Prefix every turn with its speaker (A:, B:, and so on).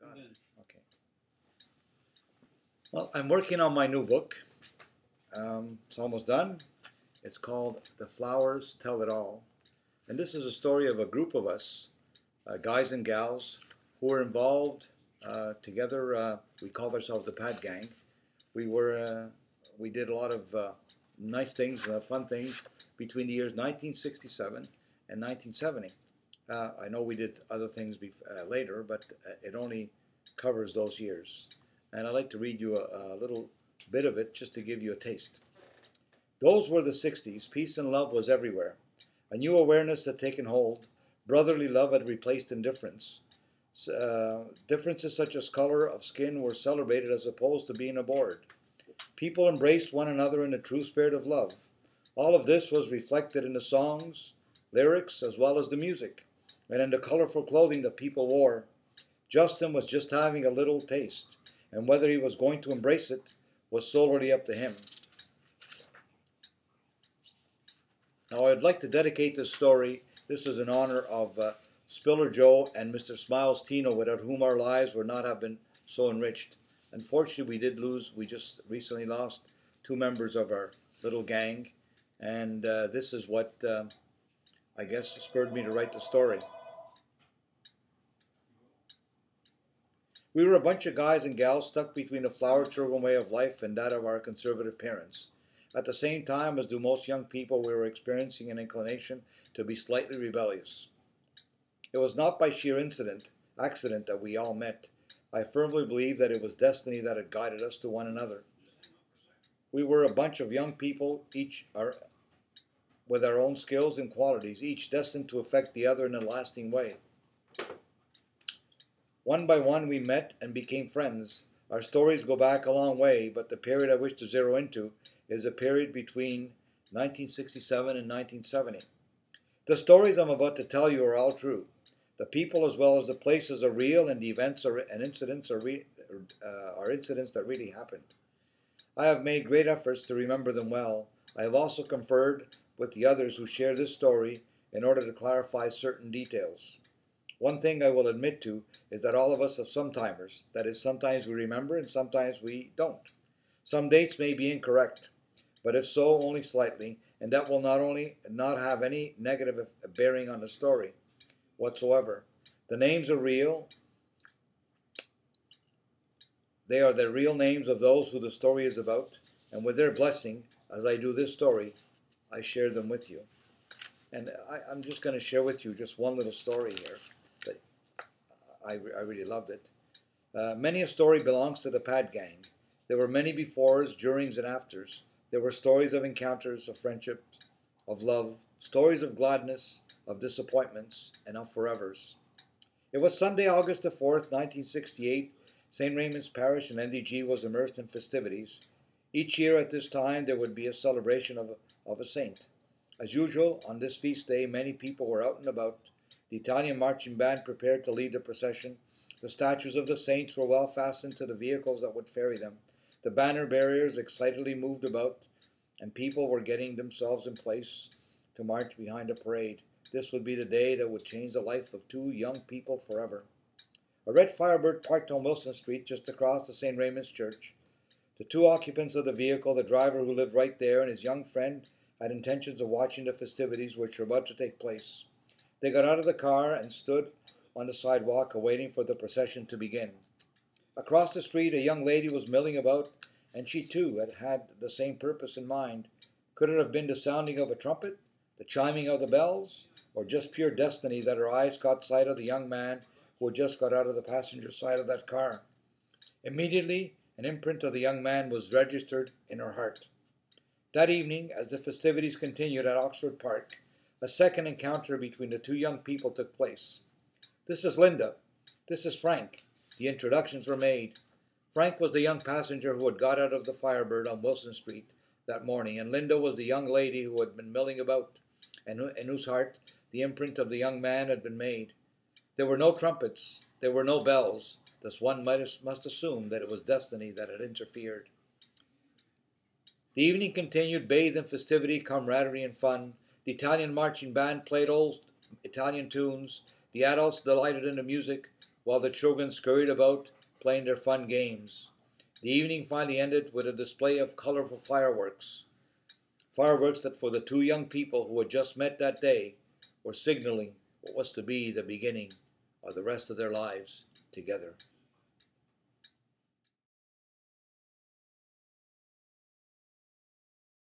A: Got it. Okay. Well, I'm working on my new book. It's almost done. It's called The Flowers Tell It All. And this is a story of a group of us, guys and gals, who were involved together. We called ourselves the Pad Gang. We were, we did a lot of nice things, fun things between the years 1967 and 1970. I know we did other things later, but it only covers those years. And I'd like to read you a little bit of it just to give you a taste. Those were the 60s. Peace and love was everywhere. A new awareness had taken hold. Brotherly love had replaced indifference. Differences such as color of skin were celebrated as opposed to being abhorred. People embraced one another in the true spirit of love. All of this was reflected in the songs, lyrics, as well as the music, and in the colorful clothing that people wore. Justin was just having a little taste, and whether he was going to embrace it was solely up to him. Now, I'd like to dedicate this story. This is in honor of Spiller Joe and Mr. Smiles Tino, without whom our lives would not have been so enriched. Unfortunately, we just recently lost two members of our little gang, and this is what I guess spurred me to write the story. We were a bunch of guys and gals stuck between the flower children way of life and that of our conservative parents. At the same time, as do most young people, we were experiencing an inclination to be slightly rebellious. It was not by sheer accident that we all met. I firmly believe that it was destiny that had guided us to one another. We were a bunch of young people, with our own skills and qualities, each destined to affect the other in a lasting way. One by one, we met and became friends. Our stories go back a long way, but the period I wish to zero into is a period between 1967 and 1970. The stories I'm about to tell you are all true. The people as well as the places are real, and the events and incidents are incidents that really happened. I have made great efforts to remember them well. I have also conferred with the others who share this story in order to clarify certain details. One thing I will admit to is that all of us have some-timers. That is, sometimes we remember and sometimes we don't. Some dates may be incorrect, but if so, only slightly, and that will not have any negative bearing on the story whatsoever. The names are real. They are the real names of those who the story is about, and with their blessing, as I do this story, I share them with you. And I'm just going to share with you just one little story here. That I really loved it. Many a story belongs to the Pad Gang. There were many befores, durings, and afters. There were stories of encounters, of friendships, of love, stories of gladness, of disappointments, and of forevers. It was Sunday, August the 4th, 1968. St. Raymond's Parish in NDG was immersed in festivities. Each year at this time there would be a celebration of a saint. As usual, on this feast day, many people were out and about. The Italian marching band prepared to lead the procession. The statues of the saints were well fastened to the vehicles that would ferry them. The banner bearers excitedly moved about, and people were getting themselves in place to march behind a parade. This would be the day that would change the life of two young people forever. A red Firebird parked on Wilson Street just across the St. Raymond's Church. The two occupants of the vehicle, the driver who lived right there and his young friend, had intentions of watching the festivities which were about to take place. They got out of the car and stood on the sidewalk awaiting for the procession to begin. Across the street, a young lady was milling about, and she too had the same purpose in mind. Could it have been the sounding of a trumpet, the chiming of the bells, or just pure destiny that her eyes caught sight of the young man who had just got out of the passenger side of that car? Immediately, an imprint of the young man was registered in her heart. That evening, as the festivities continued at Oxford Park, a second encounter between the two young people took place. "This is Linda. This is Frank." The introductions were made. Frank was the young passenger who had got out of the Firebird on Wilson Street that morning, and Linda was the young lady who had been milling about, and in whose heart the imprint of the young man had been made. There were no trumpets, there were no bells, thus one must assume that it was destiny that had interfered. The evening continued, bathed in festivity, camaraderie, and fun. The Italian marching band played old Italian tunes. The adults delighted in the music, while the children scurried about playing their fun games. The evening finally ended with a display of colorful fireworks. Fireworks that for the two young people who had just met that day were signaling what was to be the beginning of the rest of their lives together.